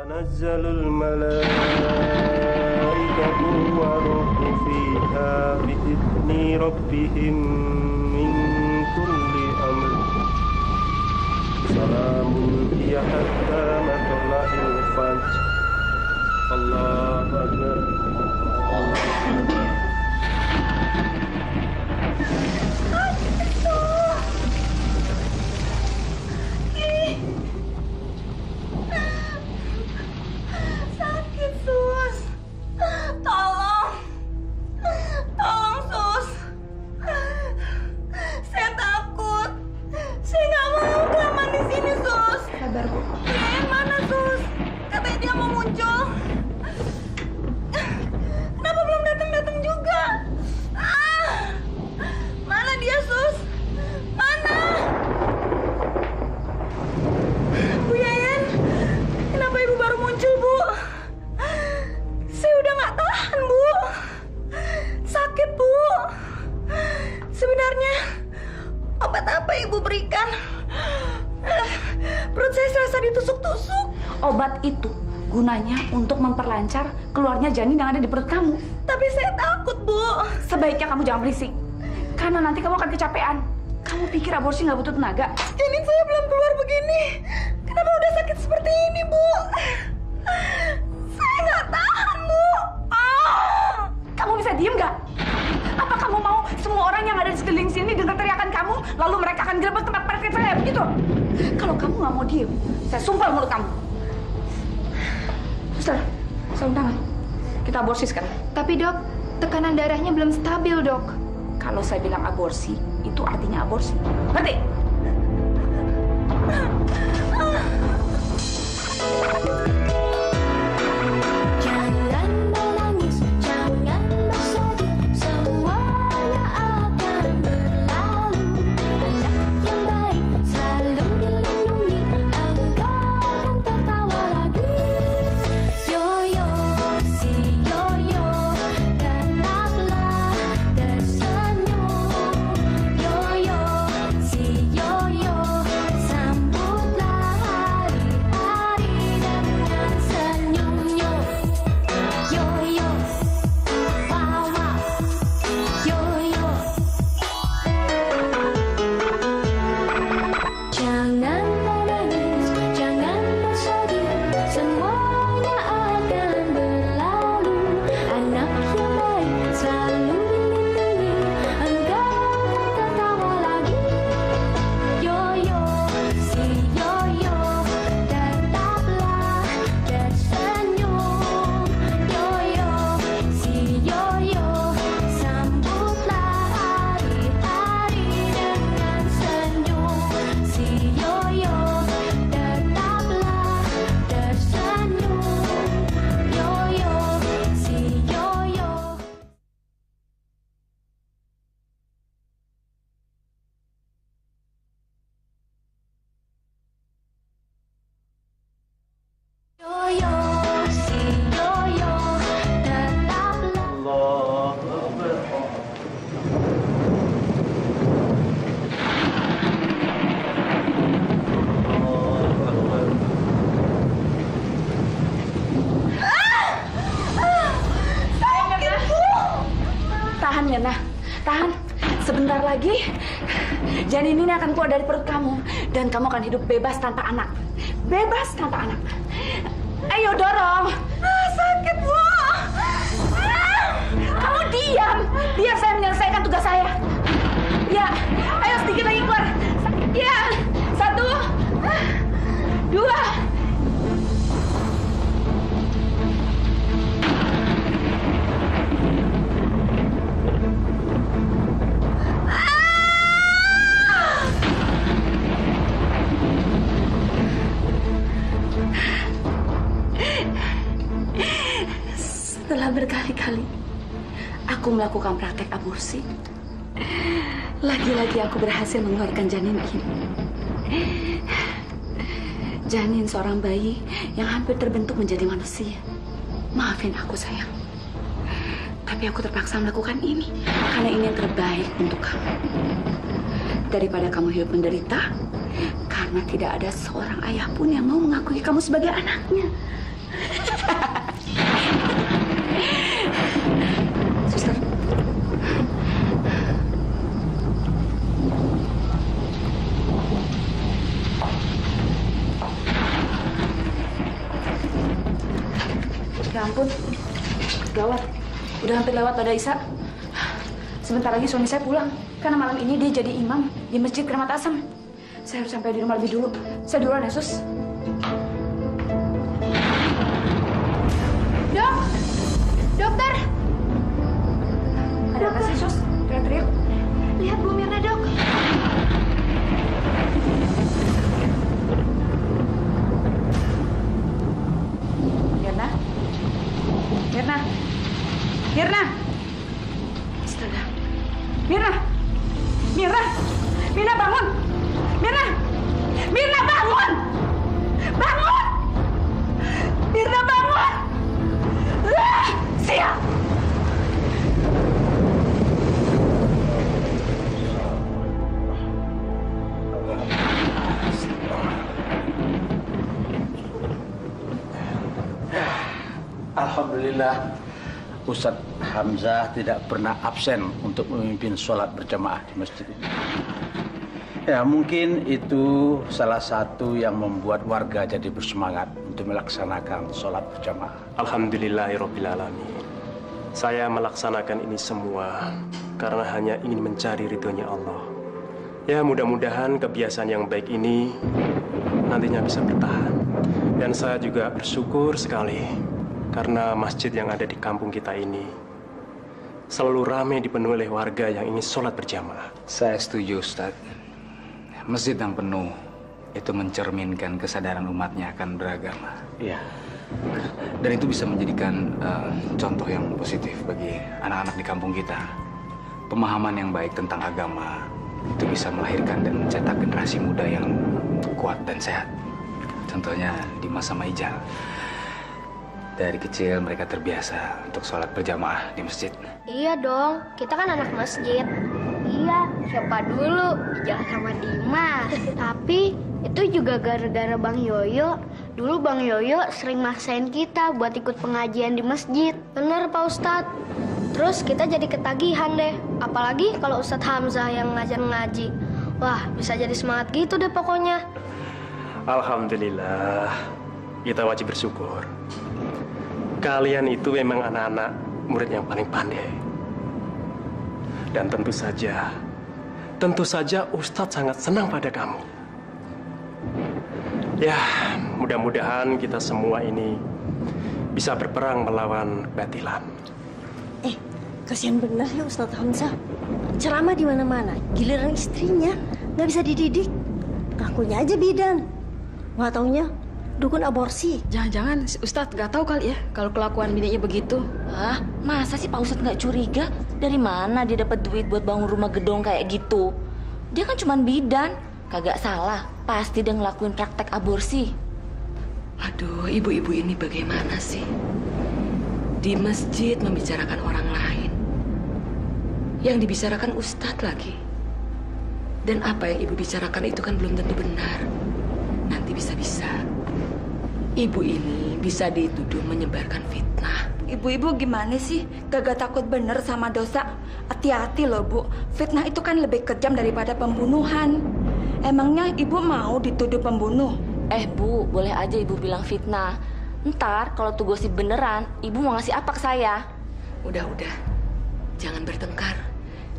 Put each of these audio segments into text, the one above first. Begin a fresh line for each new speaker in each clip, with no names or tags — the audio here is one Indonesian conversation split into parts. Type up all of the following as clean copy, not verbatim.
تنزل الملائكة والروح فيها بإذن ربهم من كل أمر سلام هي حتى مطلع الفجر الله أكبر الله أكبر.
Sakit, Sus. Tolong. Tolong, Sus. Saya takut. Saya nggak mau kelamaan di sini, Sus.
Sabar, Bu.
Yang mana, Sus? Katanya dia mau muncul. Kenapa belum datang-datang juga? Mana dia, Sus? Mana? Bu Yayan, kenapa Ibu baru muncul, Bu? Saya udah nggak tahan, Bu. Sakit, Bu. Sebenarnya, obat apa Ibu berikan? Perut saya serasa ditusuk-tusuk.
Obat itu gunanya untuk memperlancar keluarnya janin yang ada di perut kamu.
Tapi saya takut, Bu.
Sebaiknya kamu jangan berisik. Karena nanti kamu akan kecapean. Kamu pikir aborsi nggak butuh tenaga?
Janin saya belum keluar begini. Kenapa udah sakit seperti ini, Bu? Saya nggak tahan, Bu.
Kamu bisa diem nggak? Apa kamu mau semua orang yang ada di sekeliling sini dengar teriakan kamu, lalu mereka akan gerebek tempat parkir saya, begitu? Kalau kamu nggak mau diem, saya sumpah mulut kamu. Suster, sarung tangan. Kita aborsi sekarang.
Tapi dok, tekanan darahnya belum stabil dok.
Kalau saya bilang aborsi, itu artinya aborsi. Ngerti?
Jangan menangis, jangan bersedih, semuanya akan berlalu. Anak yang baik selalu dilindungi, engkau akan tertawa lagi. Yoyo, si yoyo, tetaplah tersenyum. Yoyo, si yoyo, sambutlah hari-hari dengan senyumnya. Yoyo, wow wow, yoyo. Jangan menangis, jangan bersedih, semuanya akan berlalu. Anak yang baik selalu dilindungi, engkau akan tertawa lagi. Yoyo, si yoyo, tetaplah tersenyum. Yoyo, si yoyo, sambutlah hari-hari dengan senyum. Si yoyo, tetaplah tersenyum. Yoyo, si yoyo. Yoyo, si yoyo, tetaplah.
الله أكبر. الله أكبر.
Sakit, Bu.
Tahan, Yana. Tahan. Sebentar lagi, janin ini akan keluar dari perut kamu. Dan kamu akan hidup bebas tanpa anak. Bebas tanpa anak. Ayo dorong.
Sakit, Bu.
Kamu diam. Biar saya menyelesaikan tugas saya. Ya, ayo sedikit lagi keluar. Ya, 1, 2. Setelah berkali-kali aku melakukan praktek aborsi, lagi-lagi aku berhasil mengeluarkan janin ini. Janin seorang bayi yang hampir terbentuk menjadi manusia. Maafin aku, sayang. Tapi aku terpaksa melakukan ini karena ini yang terbaik untuk kamu. Daripada kamu hidup menderita karena tidak ada seorang ayah pun yang mau mengakui kamu sebagai anaknya. Suster. Ya ampun, gawat. Udah hampir lewat pada Isa. Sebentar lagi suami saya pulang. Karena malam ini dia jadi imam di Masjid Keramat Asam. Saya harus sampai di rumah lebih dulu. Saya duluan ya, Sus.
Dok! Dokter!
Ada apa sih, Sus? Teriak-teriak.
Lihat Bu Mirna, Dok.
Mirna? Mirna? Mirna! Astaga. Mirna! Mirna! Mirna bangun! Mirna! Mirna bangun! Bangun! Mirna bangun! Siap!
Alhamdulillah, Ustadz Hamzah tidak pernah absen untuk memimpin sholat berjamaah di masjid ini. Ya, mungkin itu salah satu yang membuat warga jadi bersemangat untuk melaksanakan sholat berjamaah.
Alhamdulillahirrabbilalamin. Saya melaksanakan ini semua karena hanya ingin mencari ridhonya Allah. Ya, mudah-mudahan kebiasaan yang baik ini nantinya bisa bertahan. Dan saya juga bersyukur sekali karena masjid yang ada di kampung kita ini selalu ramai dipenuhi oleh warga yang ingin sholat berjamaah.
Saya setuju, Ustadz. Masjid yang penuh itu mencerminkan kesadaran umatnya akan beragama.
Iya.
Dan itu bisa menjadikan contoh yang positif bagi anak-anak di kampung kita. Pemahaman yang baik tentang agama itu bisa melahirkan dan mencetak generasi muda yang kuat dan sehat. Contohnya di masa Maijal. Dari kecil mereka terbiasa untuk sholat berjamaah di masjid.
Iya dong, kita kan anak masjid. Iya, siapa dulu? Ijal sama Dimas. Tapi itu juga gara-gara Bang Yoyo. Dulu Bang Yoyo sering maksain kita buat ikut pengajian di masjid. Bener Pak Ustadz. Terus kita jadi ketagihan deh. Apalagi kalau Ustadz Hamzah yang ngajar ngaji. Wah, bisa jadi semangat gitu deh pokoknya.
Alhamdulillah, kita wajib bersyukur. Kalian itu memang anak-anak murid yang paling pandai. Dan tentu saja Ustadz sangat senang pada kamu. Ya, mudah-mudahan kita semua ini bisa berperang melawan kebatilan.
Kasihan benar ya Ustadz Hamzah. Ceramah di mana-mana, giliran istrinya nggak bisa dididik. Ngakunya aja bidan. Nggak taunya dukun aborsi.
Jangan-jangan Ustadz nggak tahu kali ya kalau kelakuan bininya begitu.
Ah, masa sih Pak Ustadz nggak curiga? Dari mana dia dapat duit buat bangun rumah gedong kayak gitu? Dia kan cuma bidan, kagak salah. Pasti dia ngelakuin praktek aborsi.
Aduh, ibu-ibu ini bagaimana sih? Di masjid membicarakan orang lain. Yang dibicarakan Ustadz lagi. Dan apa yang ibu bicarakan itu kan belum tentu benar. Nanti bisa-bisa ibu ini bisa dituduh menyebarkan fitnah.
Ibu-ibu gimana sih? Kagak takut bener sama dosa? Hati-hati loh, Bu. Fitnah itu kan lebih kejam daripada pembunuhan. Emangnya ibu mau dituduh pembunuh?
Bu, boleh aja ibu bilang fitnah. Ntar kalau tuh gosip beneran, ibu mau ngasih apa ke saya?
Udah. Jangan bertengkar.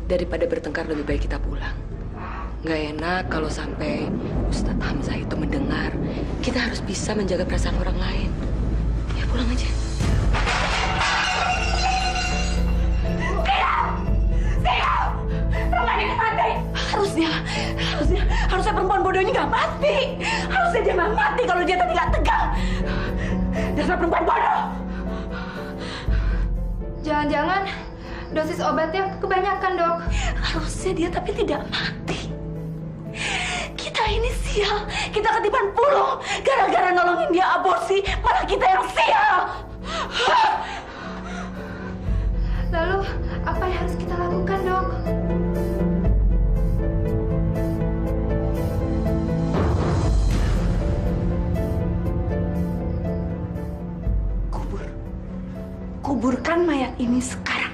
Daripada bertengkar lebih baik kita pulang. Nggak enak kalau sampai Ustadz Hamzah itu mendengar. Kita harus bisa menjaga perasaan orang lain. Ya pulang aja.
Perempuan ini mati. Harusnya perempuan bodoh ini nggak mati. Harusnya dia nggak mati kalau dia tadi nggak tegang. Dasar perempuan bodoh.
Jangan-jangan dosis obatnya kebanyakan, Dok.
Harusnya dia tapi tidak mati. Kita ini sial. Kita ketiban puluh. Gara-gara nolongin dia aborsi, malah kita yang sial.
Lalu, apa yang harus kita lakukan, Dok?
ini sekarang.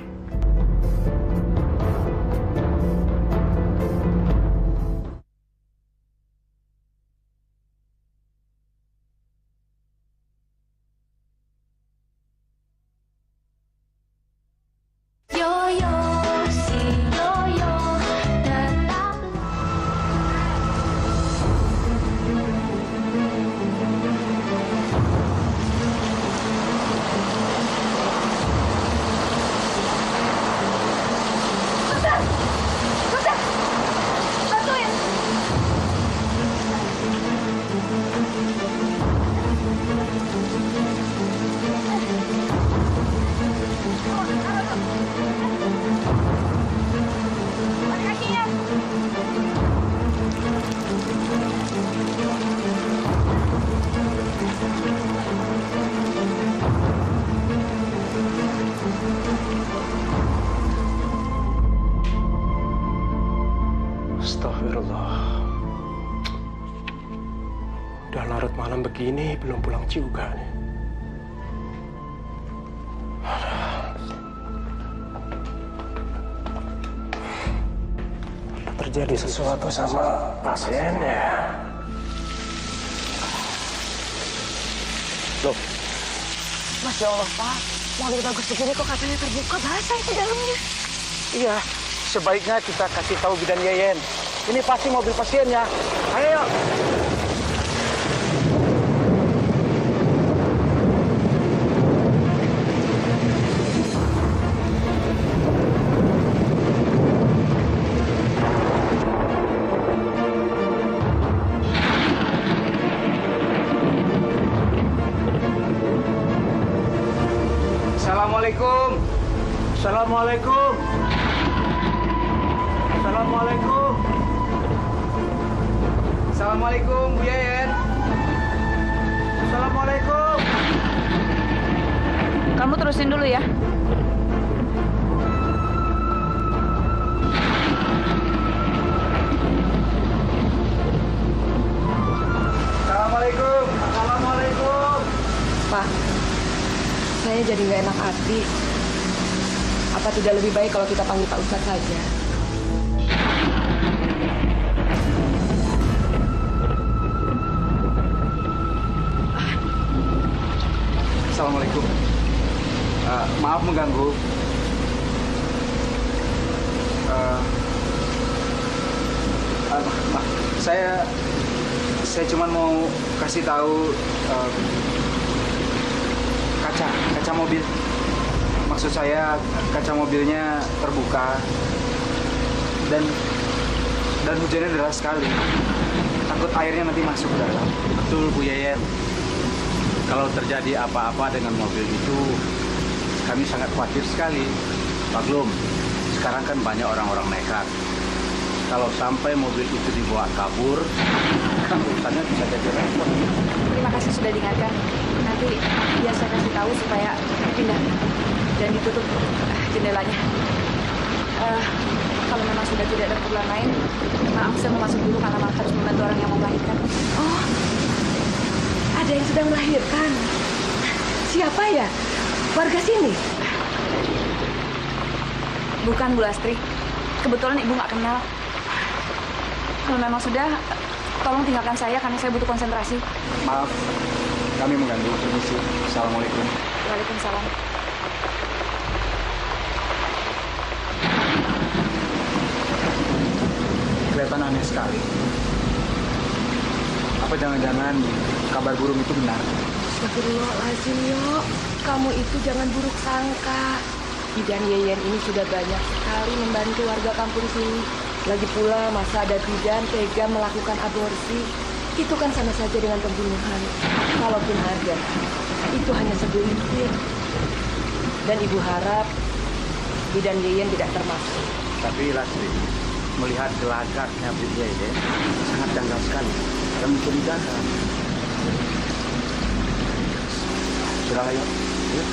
Astagfirullah. Udah larut malam begini, belum pulang juga nih. Terjadi sesuatu sama pasiennya. Loh,
Masya Allah, Pak. Mobil bagus begini kok kacanya terbuka, basah itu dalamnya.
Iya, sebaiknya kita kasih tahu Bidan Yeyen. Ini pasti mobil pasiennya. Ayo.
Assalamualaikum.
Assalamualaikum. Assalamualaikum.
Assalamualaikum, Bu Yeyen.
Assalamualaikum.
Kamu terusin dulu ya.
Assalamualaikum. Assalamualaikum.
Pak, saya jadi nggak enak hati. Apa tidak lebih baik kalau kita panggil Pak Ustadz saja?
Assalamualaikum. Maaf mengganggu. Saya cuma mau kasih tahu kaca mobil. Maksud saya kaca mobilnya terbuka dan hujannya deras sekali. Takut airnya nanti masuk ke dalam.
Betul, Bu Yeyen. Kalau terjadi apa-apa dengan mobil itu, kami sangat khawatir sekali. Maklum, sekarang kan banyak orang-orang nekat. Kalau sampai mobil itu dibawa kabur, kan urusannya bisa jadi repot.
Terima kasih sudah diingatkan. Nanti biar saya kasih tahu supaya pindah dan ditutup jendelanya. Kalau memang sudah tidak ada keperluan lain, maaf saya mau masuk dulu karena harus membantu orang yang mau melahirkan.
Oh, ada yang sedang melahirkan. Siapa ya? Warga sini?
Bukan, Bu Lastri. Kebetulan Ibu nggak kenal. Kalau memang sudah, tolong tinggalkan saya karena saya butuh konsentrasi.
Maaf, kami mengganggu. Permisi. Assalamualaikum.
Waalaikumsalam.
Kelihatan aneh sekali. Apa jangan-jangan kabar burung itu benar?
Astagfirullahaladzim, Yo. Kamu itu jangan buruk sangka. Bidan Yeyen ini sudah banyak sekali membantu warga kampung sini. Lagi pula masa ada bidan tega melakukan aborsi. Itu kan sama saja dengan pembunuhan. Kalaupun ada, itu hanya segelintir. Dan Ibu harap Bidan Yeyen tidak termasuk.
Tapi Lastri, melihat gelagatnya Bu Yeyen, sangat janggal sekali dan mencurigakan. Sudah, ayo. Yuk.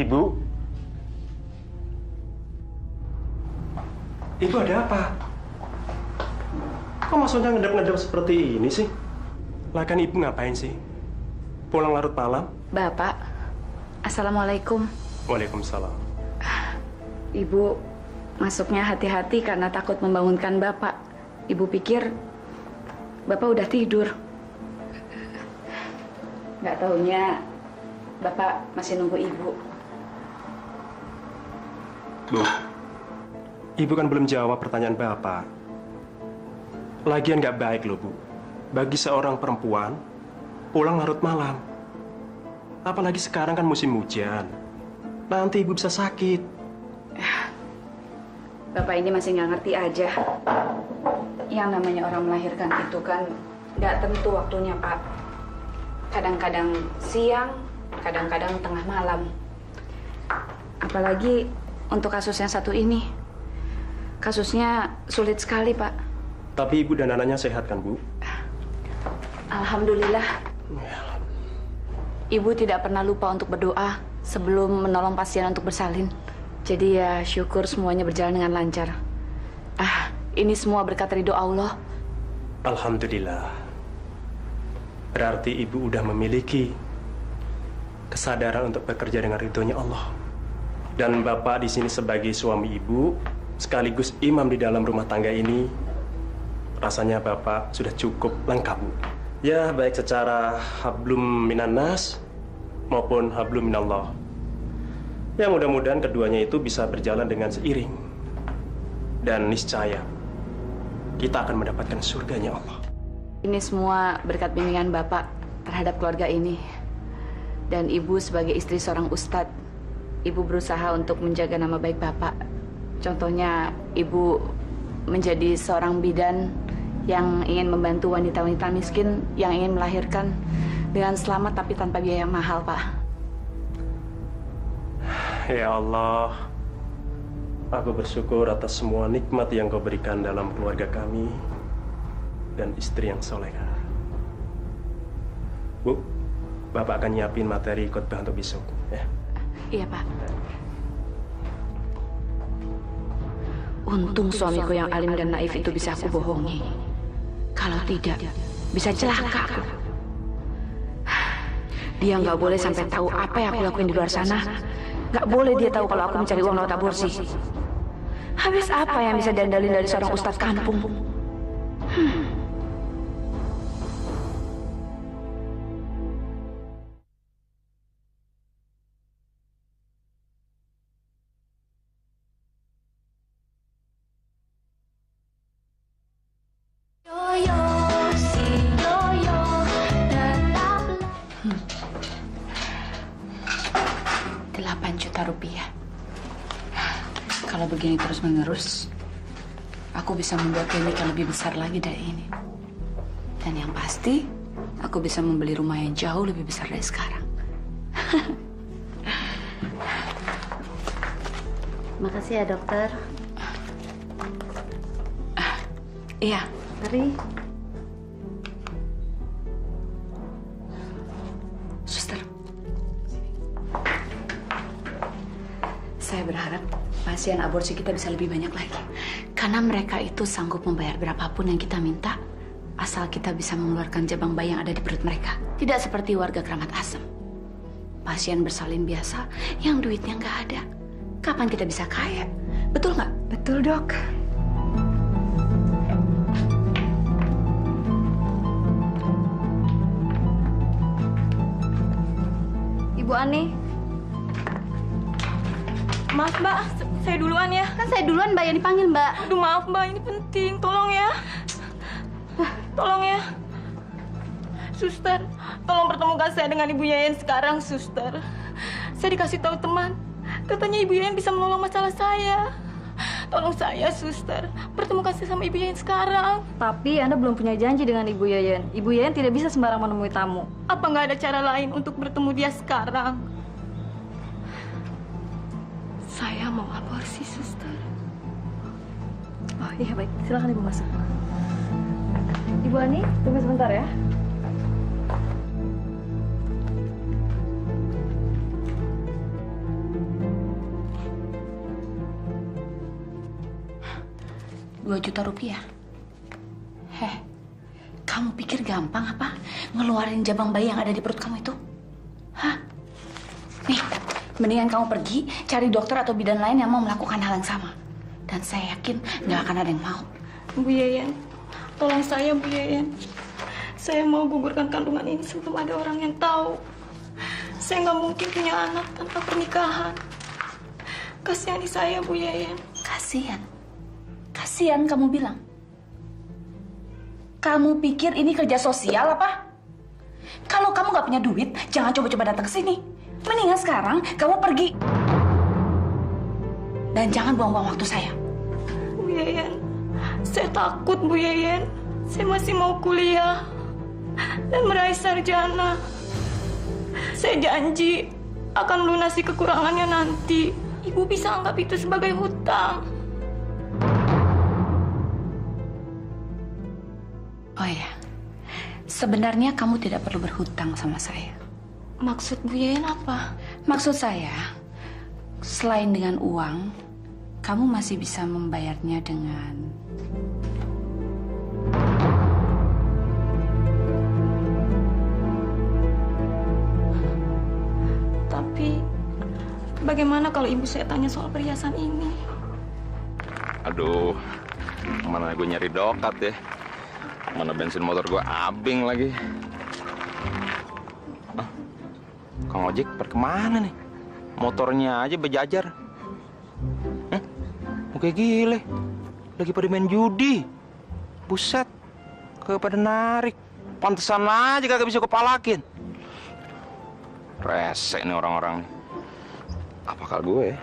Ibu? Ibu ada apa? Kok maksudnya ngedap-ngedap seperti ini sih? Lah kan ibu ngapain sih? Pulang larut malam?
Bapak, Assalamualaikum.
Waalaikumsalam.
Ibu masuknya hati-hati karena takut membangunkan Bapak. Ibu pikir Bapak udah tidur. Nggak taunya Bapak masih nunggu Ibu.
Bu, Ibu kan belum jawab pertanyaan Bapak. Lagian nggak baik loh, Bu. Bagi seorang perempuan, pulang larut malam. Apalagi sekarang kan musim hujan. Nanti Ibu bisa sakit.
Bapak ini masih nggak ngerti aja. Yang namanya orang melahirkan itu kan nggak tentu waktunya, Pak. Kadang-kadang siang, kadang-kadang tengah malam. Apalagi untuk kasus yang satu ini. Kasusnya sulit sekali, Pak.
Tapi Ibu dan anaknya sehat kan, Bu?
Alhamdulillah. Ibu tidak pernah lupa untuk berdoa sebelum menolong pasien untuk bersalin. Jadi ya syukur semuanya berjalan dengan lancar. Ini semua berkat ridho Allah.
Alhamdulillah. Berarti Ibu udah memiliki kesadaran untuk bekerja dengan ridhonya Allah. Dan Bapak di sini sebagai suami Ibu, sekaligus imam di dalam rumah tangga ini, rasanya Bapak sudah cukup lengkap, Bu. Ya, baik secara hablum minannas maupun hablum minallah. Ya, mudah-mudahan keduanya itu bisa berjalan dengan seiring. Dan niscaya kita akan mendapatkan surganya Allah.
Ini semua berkat bimbingan Bapak terhadap keluarga ini. Dan Ibu sebagai istri seorang ustadz, Ibu berusaha untuk menjaga nama baik Bapak. Contohnya, Ibu menjadi seorang bidan yang ingin membantu wanita-wanita miskin yang ingin melahirkan dengan selamat tapi tanpa biaya mahal, Pak.
Ya Allah, aku bersyukur atas semua nikmat yang Kau berikan dalam keluarga kami dan istri yang soleha. Bu, Bapak akan nyiapin materi khotbah untuk besok, ya?
Iya, Pak. Untung suamiku yang alim dan naif itu bisa aku bohongi. Kalau tidak, bisa celaka aku. Dia nggak boleh sampai tahu apa yang aku lakuin di luar sana. Nggak boleh dia tahu kalau aku mencari uang lewat aborsi. Habis apa yang bisa diandalin dari seorang ustadz kampung? Rupiah. Kalau begini terus-menerus, aku bisa membuat klinik yang lebih besar lagi dari ini. Dan yang pasti, aku bisa membeli rumah yang jauh lebih besar dari sekarang.
Makasih ya, dokter.
Iya.
Mari.
Suster. Saya berharap pasien aborsi kita bisa lebih banyak lagi. Karena mereka itu sanggup membayar berapapun yang kita minta, asal kita bisa mengeluarkan jabang bayi yang ada di perut mereka. Tidak seperti warga Keramat Asem. Pasien bersalin biasa yang duitnya nggak ada. Kapan kita bisa kaya? Betul nggak?
Betul, Dok. Ibu Ani.
Maaf, Mbak. Saya duluan ya.
Kan saya duluan, Mbak, yang dipanggil, Mbak.
Aduh, maaf, Mbak. Ini penting. Tolong ya. Tolong ya. Suster, tolong pertemukan saya dengan Ibu Yayan sekarang, Suster. Saya dikasih tahu teman. Katanya Ibu Yayan bisa menolong masalah saya. Tolong saya, Suster. Pertemukan saya sama Ibu Yayan sekarang.
Tapi Anda belum punya janji dengan Ibu Yayan. Ibu Yayan tidak bisa sembarang menemui tamu.
Apa nggak ada cara lain untuk bertemu dia sekarang? Saya mau aborsi, Suster.
Oh iya, baik. Silakan Ibu masuk. Ibu Ani, tunggu sebentar ya.
2 juta rupiah. Kamu pikir gampang apa ngeluarin jabang bayi yang ada di perut kamu itu? Hah? Nih, mendingan kamu pergi cari dokter atau bidan lain yang mau melakukan hal yang sama. Dan saya yakin nggak akan ada yang mau.
Bu Yeyen, tolong saya Bu Yeyen. Saya mau gugurkan kandungan ini sebelum ada orang yang tahu. Saya nggak mungkin punya anak tanpa pernikahan. Kasihani saya Bu Yeyen.
Kasihan? Kasihan kamu bilang? Kamu pikir ini kerja sosial apa? Kalau kamu nggak punya duit, jangan coba-coba datang ke sini. Mendingan sekarang kamu pergi. Dan jangan buang-buang waktu saya.
Bu Yeyen, saya takut Bu Yeyen. Saya masih mau kuliah dan meraih sarjana. Saya janji akan melunasi kekurangannya nanti. Ibu bisa anggap itu sebagai hutang.
Oh ya, sebenarnya kamu tidak perlu berhutang sama saya.
Maksud Bu Yeyen apa?
Maksud saya, selain dengan uang, kamu masih bisa membayarnya dengan...
Tapi, bagaimana kalau ibu saya tanya soal perhiasan ini?
Aduh, mana gue nyari dokat ya. Mana bensin motor gue abing lagi. Kang Ojek, kemana nih? Motornya aja bejajar. Oke gile. Lagi pada main judi. Buset. Kagak pada narik. Pantesan aja kagak bisa kepalakin. Rese nih orang-orang nih. Apakah gue ya?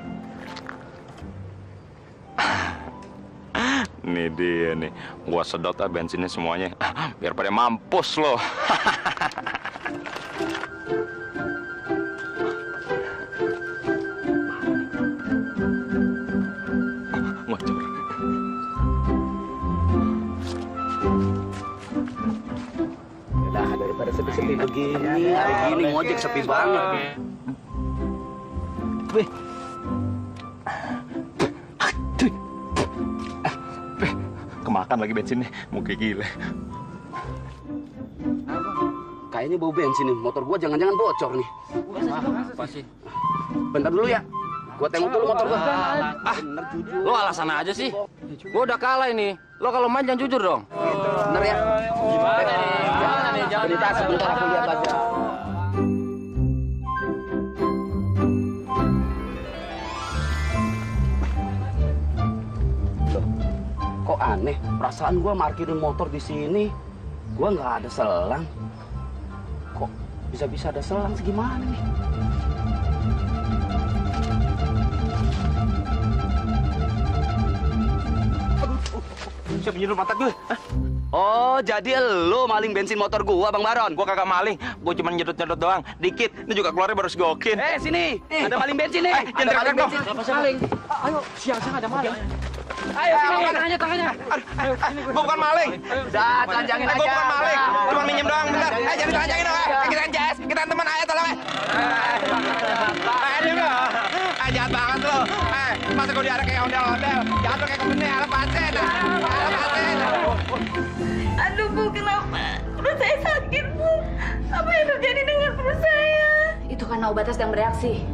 Nih dia nih, gua sedot bensinnya semuanya, biar pada mampus loh. Ngocor.
Nah, daripada sepi-sepi begini, hari gini ngojek sepi banget. Wih.
Kemakan lagi bensinnya, mungkin gile.
Kayaknya bau bensin nih, motor gua jangan-jangan bocor nih.
Pasti.
Bentar dulu ya, gua tengok dulu motor gua.
Bener jujur. Lo alasan aja sih. Gua udah kalah ini. Lo kalau main jangan jujur dong.
Bener ya?
Gimana nih? Jangan
sebentar aku lihat aja. Kok aneh? Perasaan gua parkirin motor di sini, gua nggak ada selang. Kok bisa-bisa ada selang segimana nih?
Siapa nyuruh mata gue?
Oh, jadi lo maling bensin motor gua, Bang Baron?
Gua kagak maling, gua cuma nyedot-nyedot doang, dikit. Ini juga keluarnya baru segokin.
Sini, ada maling bensin nih.
Jangan teriak dong.
Maling. Ayo, siang-siang ada maling.
Ayo, sini.
Tangannya.
Gua bukan maling.
Udah, telanjangin aja.
Gua bukan maling, cuma minjem doang, bentar. Jangan telanjangin dong. Kita Jess, kita teman aja tolong. Aduh, jahat banget lo. Masa gua diarak kayak ondel-ondel. Jahat lo kayak kemene, lepasin.
Aduh Bu, kenapa? Perut saya sakit Bu. Apa yang terjadi dengan perut saya?
Itu karena obatnya sedang bereaksi.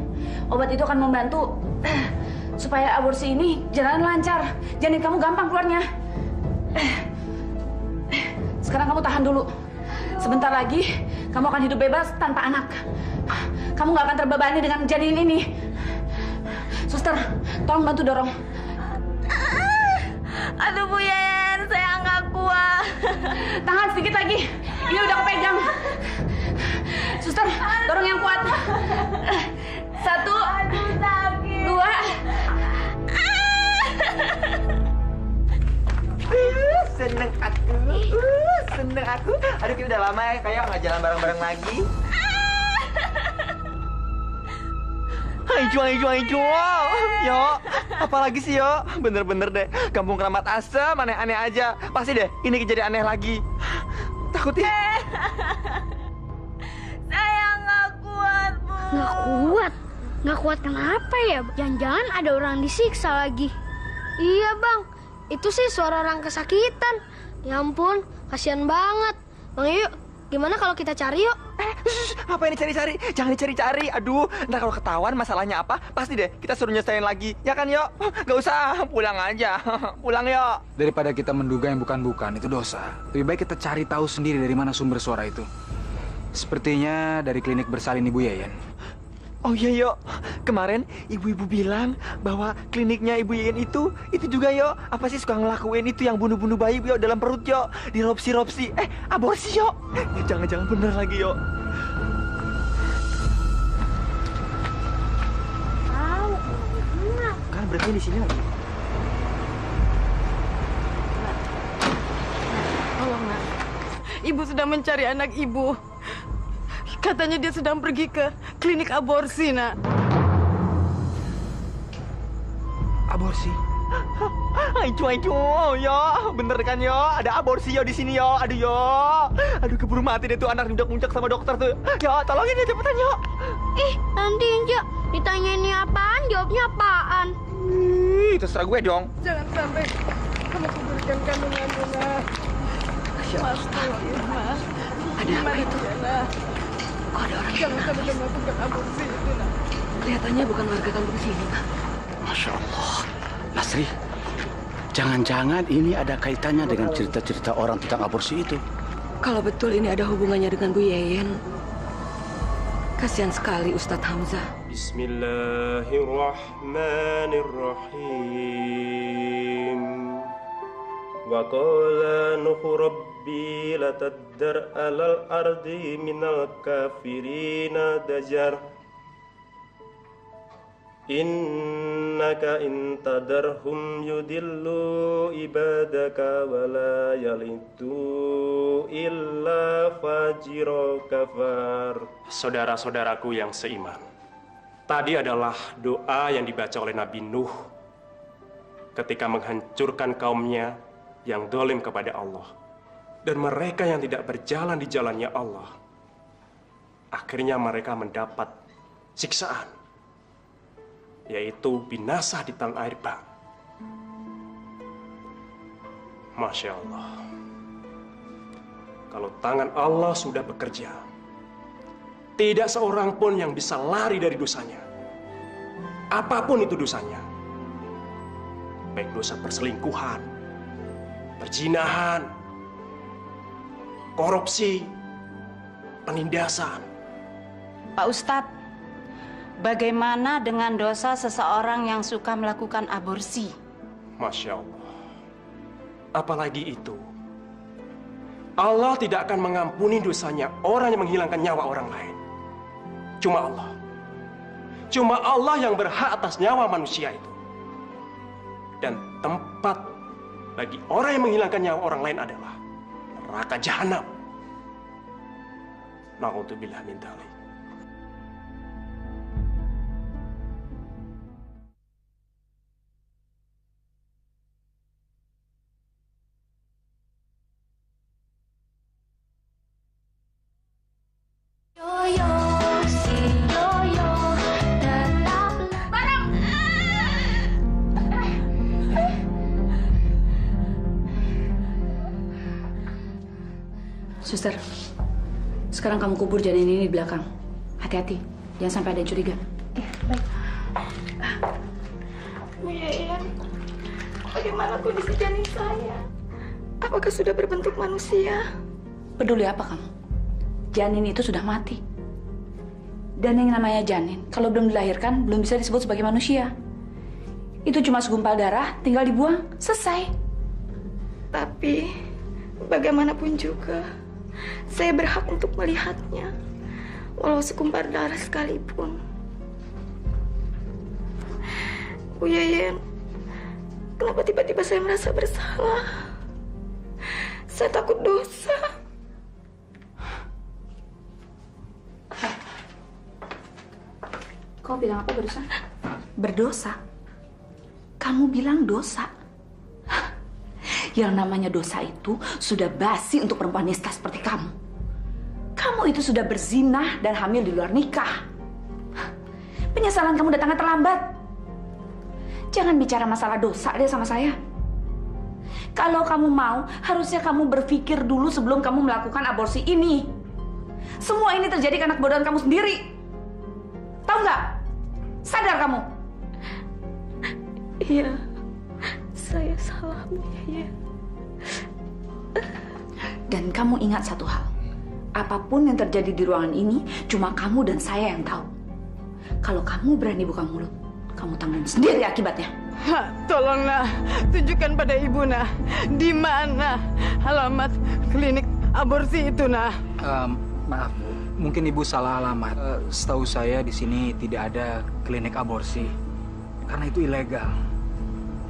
Obat itu akan membantu supaya aborsi ini jalan lancar. Janin kamu gampang keluarnya. Sekarang kamu tahan dulu. Sebentar lagi kamu akan hidup bebas tanpa anak. Kamu nggak akan terbebani dengan janin ini. Suster, tolong bantu dorong.
Aduh Bu Yeyen, saya nggak kuat.
Tahan sedikit lagi. Ini udah kepegang. Suster, dorong yang kuat. 1, 2.
Seneng aku. Aduh, kita udah lama ya, kayak nggak jalan bareng-bareng lagi. Hancur. Yo, apalagi sih yo? Bener-bener deh, kampung keramat asem, aneh-aneh aja. Pasti deh, ini kejadian aneh lagi. Takut ya?
Saya nggak kuat Bu.
Nggak kuat? Nggak kuat kenapa ya? Jangan-jangan ada orang disiksa lagi. Iya Bang, Itu sih suara orang kesakitan. Ya ampun, kasihan banget. Bang Yoyo, gimana kalau kita cari yuk?
Apa ini cari-cari? Jangan dicari-cari. Aduh, ntar kalau ketahuan masalahnya apa, pasti deh kita suruh nyelesain lagi. Ya kan, Yo? Gak usah, pulang aja. Pulang, Yo.
Daripada kita menduga yang bukan-bukan, itu dosa. Lebih baik kita cari tahu sendiri dari mana sumber suara itu. Sepertinya dari klinik bersalin Ibu Yayan.
Oh iya, Yo. Kemarin ibu-ibu bilang bahwa kliniknya Ibu Yayan itu juga, Yo. Apa sih suka ngelakuin itu yang bunuh-bunuh bayi, Yo, dalam perut, Yo. Diropsi-ropsi. Aborsi, Yo. Jangan-jangan bener lagi, Yo. Kan berarti di sini lagi.
Tolong, Nak. Ibu sedang mencari anak ibu. Katanya dia sedang pergi ke klinik aborsi, Nak.
Aborsi? Ayo, Yo. Bener kan, Yo? Ada aborsi, Yo, di sini, Yo. Aduh, Yo. Aduh, keburu mati deh tuh anak muncak sama dokter tuh. Yo, tolongin dia cepetan, Yo.
Ih, nanti Inja ditanyain ini apaan, jawabnya apaan?
Ih, terserah gue dong.
Jangan sampai kamu kuburkan kandunganmu, Nak. Mas, tolong ya, Mas.
Ada apa itu?
Kok ada orang yang sampai melakukan aborsi itu, Nak?
Kelihatannya bukan warga kampung sini, Pak.
Masya Allah. Lasri, jangan-jangan ini ada kaitannya dengan cerita-cerita orang tentang aborsi itu.
Kalau betul ini ada hubungannya dengan Bu Yayan, kasihan sekali Ustadz Hamzah.
Bismillahirrahmanirrahim. Wa qala Nuhu rabbi latadar alal ardi minal kafirina dajar. Innaka intadarhum yudillu ibadaka wa la yalidu illa fajiro kafar. Saudara-saudaraku yang seiman, tadi adalah doa yang dibaca oleh Nabi Nuh ketika menghancurkan kaumnya yang dolim kepada Allah dan mereka yang tidak berjalan di jalannya Allah. Akhirnya mereka mendapat siksaan, yaitu binasa di tanah air bah. Masya Allah. Kalau tangan Allah sudah bekerja, tidak seorang pun yang bisa lari dari dosanya. Apapun itu dosanya. Baik dosa perselingkuhan, perzinahan, korupsi, penindasan.
Pak Ustadz, bagaimana dengan dosa seseorang yang suka melakukan aborsi?
Masya Allah. Apalagi itu, Allah tidak akan mengampuni dosanya orang yang menghilangkan nyawa orang lain. Cuma Allah. Cuma Allah yang berhak atas nyawa manusia itu. Dan tempat bagi orang yang menghilangkan nyawa orang lain adalah neraka jahanam. Na'udzubillah min dzalik.
Suster, sekarang kamu kubur janin ini di belakang. Hati-hati, jangan sampai ada yang curiga.
Baik. Bu Yayan, bagaimana kondisi janin saya? Apakah sudah berbentuk manusia?
Peduli apa kamu? Janin itu sudah mati. Dan yang namanya janin, kalau belum dilahirkan, belum bisa disebut sebagai manusia. Itu cuma segumpal darah, tinggal dibuang, selesai.
Tapi, bagaimanapun juga, saya berhak untuk melihatnya, walau segumpal darah sekalipun. Bu Yayan, kenapa tiba-tiba saya merasa bersalah? Saya takut dosa.
Kau bilang apa barusan? Berdosa? Kamu bilang dosa? Yang namanya dosa itu sudah basi untuk perempuan nista seperti kamu. Kamu itu sudah berzinah dan hamil di luar nikah. Penyesalan kamu datangnya terlambat. Jangan bicara masalah dosa deh sama saya.
Kalau kamu mau, harusnya kamu berpikir dulu sebelum kamu melakukan aborsi ini. Semua ini terjadi karena kebodohan kamu sendiri. Tahu nggak? Sadar kamu?
Iya, saya salah, Bu Yayan.
Dan kamu ingat satu hal. Apapun yang terjadi di ruangan ini, cuma kamu dan saya yang tahu. Kalau kamu berani buka mulut, kamu tanggung sendiri akibatnya.
Tolonglah, tunjukkan pada Ibu, nah. Di mana alamat klinik aborsi itu, nah?
Maaf, Bu. Mungkin Ibu salah alamat. Setahu saya di sini tidak ada klinik aborsi. Karena itu ilegal.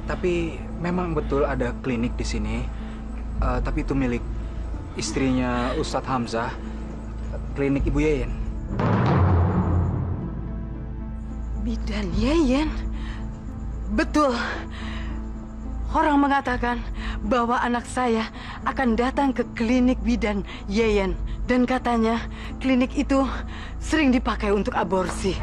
Tapi memang betul ada klinik di sini. Tapi itu milik istrinya Ustadz Hamzah, klinik Ibu Yeyen.
Bidan Yeyen? Betul. Orang mengatakan bahwa anak saya akan datang ke klinik Bidan Yeyen. Dan katanya klinik itu sering dipakai untuk aborsi.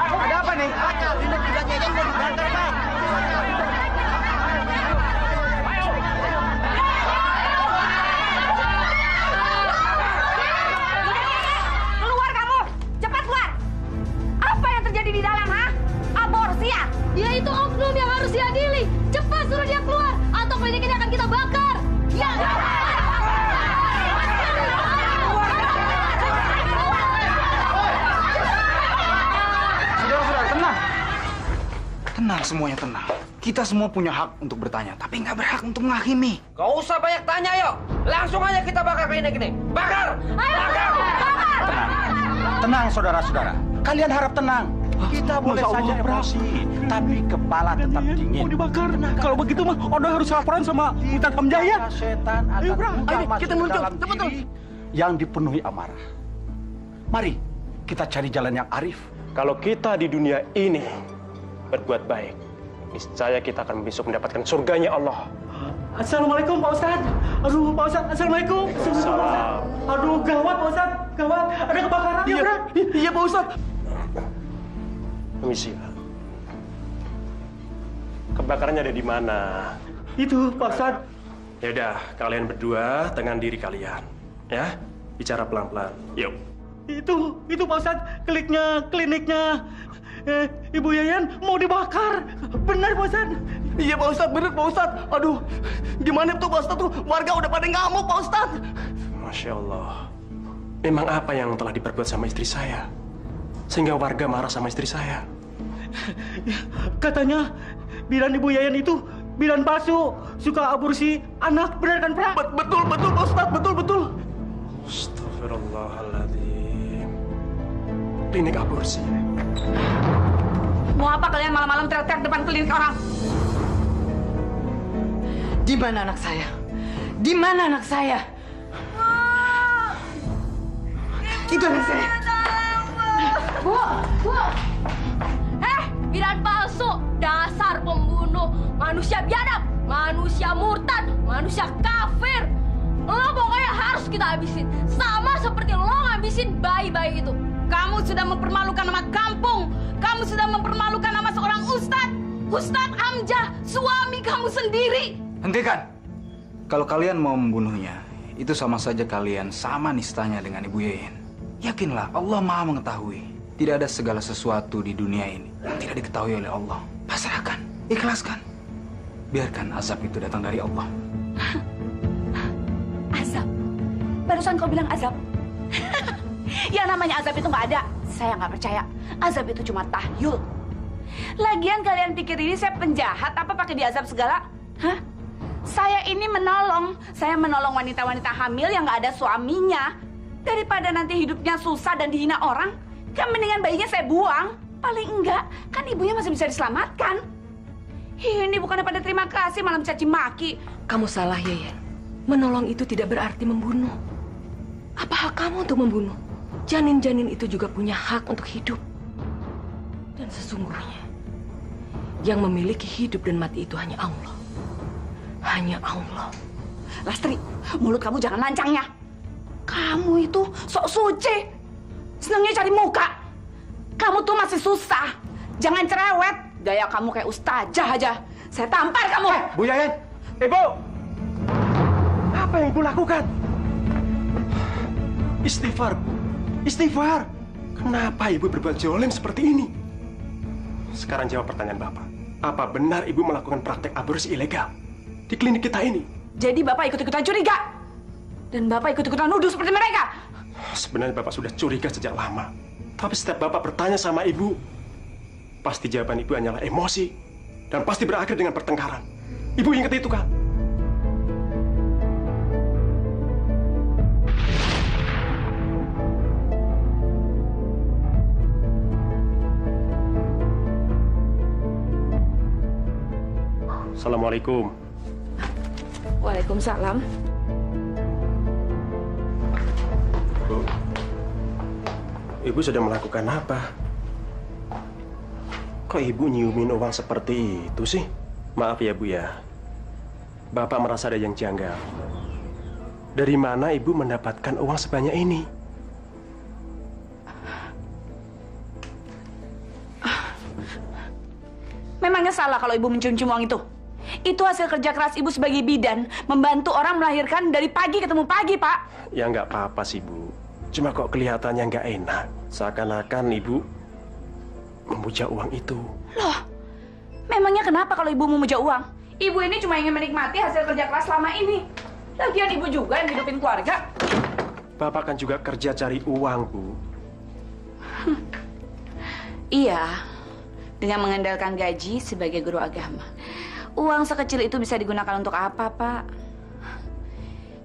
Ada apa nih? Klinik Bidan Yeyen mau dibakar, Bang.
Keluar kamu! Cepat keluar! Apa yang terjadi di dalam, ha? Aborsi ya?
Dia itu oknum yang harus diadili. Cepat suruh dia keluar, atau klinik ini akan kita bakar. Ya!
Saudara-saudara, tenang. Tenang semuanya, tenang. Kita semua punya hak untuk bertanya, tapi nggak berhak untuk menghakimi.
Gak usah banyak tanya, yuk. Langsung aja kita bakar klinik ini. Bakar! Bakar!
Tenang, saudara-saudara. Kalian harap tenang. Kita boleh saja emosi, tapi kepala tetap dingin.
Mau dibakar. Kalau begitu mah, Odo harus laporan sama Ustadz Hamzah ya.
Setan akan mudah
kita
masuk
muncul.
dalam diri yang dipenuhi amarah. Mari kita cari jalan yang arif.
Kalau kita di dunia ini berbuat baik, niscaya kita akan besok mendapatkan surganya Allah.
Assalamualaikum Pak Ustadz. Aduh Pak Ustadz, Assalamualaikum.
Salam.
Aduh gawat Pak Ustadz, gawat. Ada kebakaran ya, Bro? Iya Pak Ustadz.
Permisi, Pak. Kebakarannya ada di mana?
Itu Pak Ustadz.
Ya udah, kalian berdua tenang diri kalian, ya. Bicara pelan-pelan. Yuk.
Itu Pak Ustadz, kliniknya Ibu Yeyen mau dibakar. Benar Pak Ustadz. Iya Pak Ustadz, benar Pak Ustadz. Aduh, gimana tuh Pak Ustadz tuh? Warga udah pada ngamuk Pak Ustadz.
Masya Allah. Memang apa yang telah diperbuat sama istri saya? Sehingga warga marah sama istri saya.
Katanya bidan Ibu Yeyen itu bidan palsu, suka aborsi anak, benar kan Pak? Betul Pak Ustadz, betul.
Astagfirullahaladzim. Klinik aborsi.
Mau apa kalian malam-malam teriak-teriak depan klinik orang?
Di mana anak saya? Di mana anak saya? Itu anak saya.
Bu! Bidan palsu, dasar pembunuh, manusia biadab, manusia murtad, manusia kafir. Lo pokoknya harus kita habisin, sama seperti lo ngabisin bayi-bayi itu. Kamu sudah mempermalukan nama kampung, kamu sudah mempermalukan nama seorang Ustadz Hamzah, suami kamu sendiri.
Hentikan! Kalau kalian mau membunuhnya, itu sama saja kalian sama nistanya dengan Ibu Yeyen. Yakinlah, Allah Maha mengetahui. Tidak ada segala sesuatu di dunia ini yang tidak diketahui oleh Allah. Pasrahkan, ikhlaskan. Biarkan azab itu datang dari Allah.
Azab? Barusan kau bilang azab? Yang namanya azab itu nggak ada. Saya nggak percaya. Azab itu cuma tahyul. Lagian kalian pikir ini saya penjahat apa pakai diazab segala? Hah? Saya ini menolong. Saya menolong wanita-wanita hamil yang nggak ada suaminya. Daripada nanti hidupnya susah dan dihina orang, kan mendingan bayinya saya buang. Paling enggak, kan ibunya masih bisa diselamatkan. Ini bukannya pada terima kasih, malah mencaci maki.
Kamu salah, Yeyen. Menolong itu tidak berarti membunuh. Apa hak kamu untuk membunuh? Janin-janin itu juga punya hak untuk hidup. Dan sesungguhnya, yang memiliki hidup dan mati itu hanya Allah. Hanya Allah.
Lastri, mulut kamu jangan lancang ya. Kamu itu sok suci. Senangnya cari muka. Kamu tuh masih susah. Jangan cerewet. Gaya kamu kayak ustazah aja. Saya tampar kamu.
Bu Yayan, Ibu. Apa yang Ibu lakukan? Istighfar, Bu. Istighfar. Kenapa Ibu berbuat jolim seperti ini? Sekarang jawab pertanyaan Bapak. Apa benar Ibu melakukan praktek aborsi ilegal di klinik kita ini?
Jadi Bapak ikut-ikutan curiga? Dan Bapak ikut-ikutan nuduh seperti mereka?
Sebenarnya Bapak sudah curiga sejak lama. Tapi setiap Bapak bertanya sama Ibu, pasti jawaban Ibu hanyalah emosi. Dan pasti berakhir dengan pertengkaran. Ibu ingat itu kan? Assalamualaikum.
Waalaikumsalam.
Bu, Ibu sedang melakukan apa? Kok Ibu nyiumin uang seperti itu sih? Maaf ya, Bu ya. Bapak merasa ada yang janggal. Dari mana Ibu mendapatkan uang sebanyak ini?
Memangnya salah kalau Ibu mencium-cium uang itu? Itu hasil kerja keras Ibu sebagai bidan, membantu orang melahirkan dari pagi ketemu pagi, Pak.
Ya nggak apa-apa sih, Bu. Cuma kok kelihatannya nggak enak. Seakan-akan Ibu memuja uang itu.
Loh, memangnya kenapa kalau Ibu memuja uang? Ibu ini cuma ingin menikmati hasil kerja keras selama ini. Lagian Ibu juga yang hidupin keluarga.
Bapak kan juga kerja cari uang, Bu.
Iya, dengan mengandalkan gaji sebagai guru agama. Uang sekecil itu bisa digunakan untuk apa, Pak?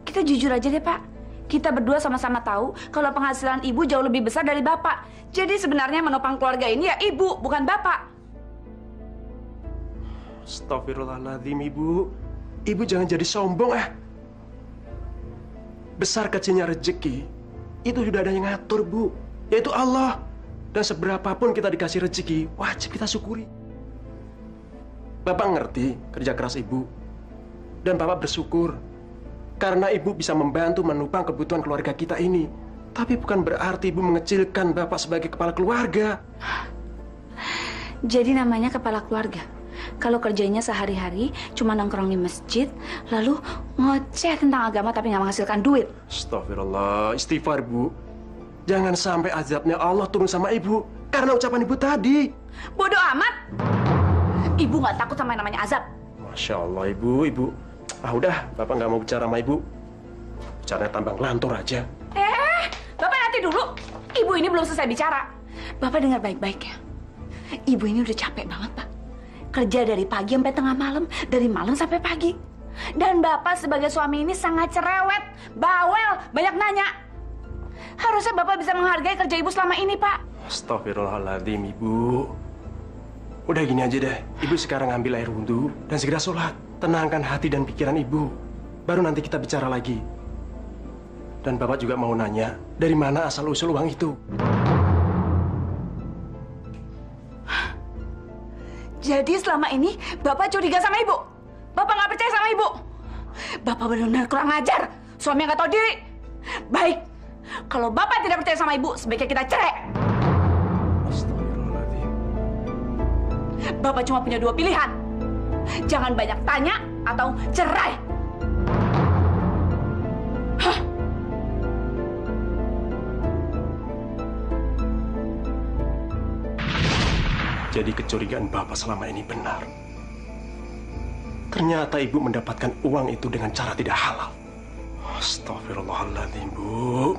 Kita jujur aja deh, Pak. Kita berdua sama-sama tahu kalau penghasilan Ibu jauh lebih besar dari Bapak. Jadi sebenarnya menopang keluarga ini ya Ibu, bukan Bapak.
Astagfirullahaladzim, Ibu. Ibu jangan jadi sombong, Besar kecilnya rezeki, itu sudah ada yang ngatur, Bu. Yaitu Allah. Dan seberapapun kita dikasih rezeki, wajib kita syukuri. Bapak ngerti kerja keras Ibu. Dan Bapak bersyukur. Karena Ibu bisa membantu menopang kebutuhan keluarga kita ini. Tapi bukan berarti Ibu mengecilkan Bapak sebagai kepala keluarga.
Jadi namanya kepala keluarga. Kalau kerjanya sehari-hari cuma nongkrong di masjid, lalu ngoceh tentang agama tapi nggak menghasilkan duit.
Astagfirullah, istighfar, Bu. Jangan sampai azabnya Allah turun sama Ibu karena ucapan Ibu tadi.
Bodoh amat. Ibu nggak takut sama yang namanya azab.
Masya Allah, Ibu. Udah, Bapak nggak mau bicara sama Ibu. Bicaranya tambang lantur aja.
Bapak nanti dulu. Ibu ini belum selesai bicara. Bapak dengar baik-baik ya. Ibu ini udah capek banget, Pak. Kerja dari pagi sampai tengah malam, dari malam sampai pagi. Dan Bapak sebagai suami ini sangat cerewet, bawel, banyak nanya. Harusnya Bapak bisa menghargai kerja Ibu selama ini, Pak.
Astagfirullahaladzim, Ibu. Udah gini aja deh, Ibu sekarang ambil air wudhu dan segera sholat. Tenangkan hati dan pikiran Ibu. Baru nanti kita bicara lagi. Dan Bapak juga mau nanya, dari mana asal-usul uang itu?
Jadi selama ini Bapak curiga sama Ibu? Bapak nggak percaya sama Ibu? Bapak benar-benar kurang ajar. Suami yang nggak tahu diri. Baik, kalau Bapak tidak percaya sama Ibu, sebaiknya kita cerai.
Astagfirullahaladzim.
Bapak cuma punya dua pilihan. Jangan banyak tanya atau cerai.
Jadi kecurigaan Bapak selama ini benar. Ternyata Ibu mendapatkan uang itu dengan cara tidak halal. Astagfirullahaladzim, Bu.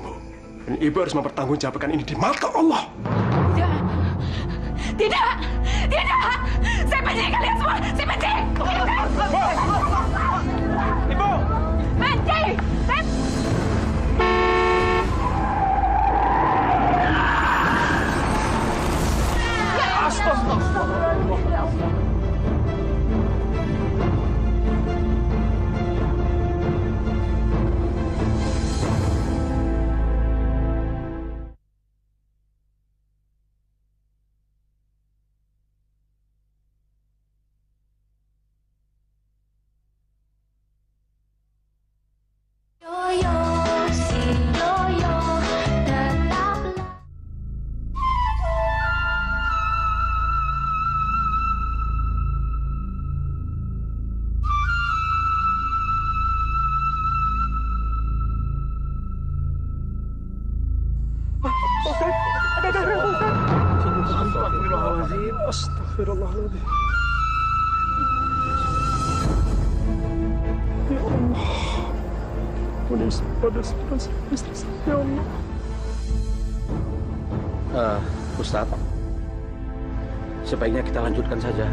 Dan Ibu harus mempertanggungjawabkan ini di mata Allah.
Tidak. Saya benci kalian semua. Saya benci.
Ibu!
Benci.
Astagfirullahaladzim. Astagfirullahaladzim. Ya Allah. Pada istri saya, ya Allah.
Ustadz, sebaiknya kita lanjutkan saja.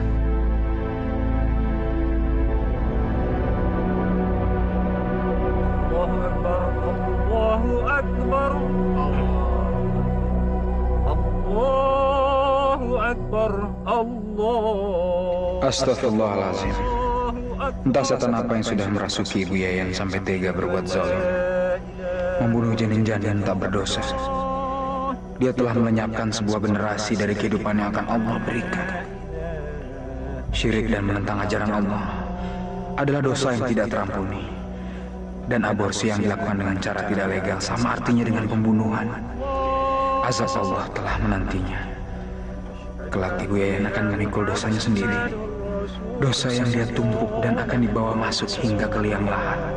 Allahu Akbar, Allahu Akbar, Allahu Akbar, Allah.
Astagfirullahaladzim. Entah setan apa yang sudah merasuki Ibu Yayan sampai tega berbuat zalim, membunuh janin-janin tak berdosa. Dia telah melenyapkan sebuah generasi dari kehidupan yang akan Allah berikan. Syirik dan menentang ajaran Allah adalah dosa yang tidak terampuni. Dan aborsi yang dilakukan dengan cara tidak legal sama artinya dengan pembunuhan. Azab Allah telah menantinya. Kelak Ibu Yayan akan memikul dosanya sendiri. Dosa yang dia tumpuk dan akan dibawa masuk hingga ke liang lahat.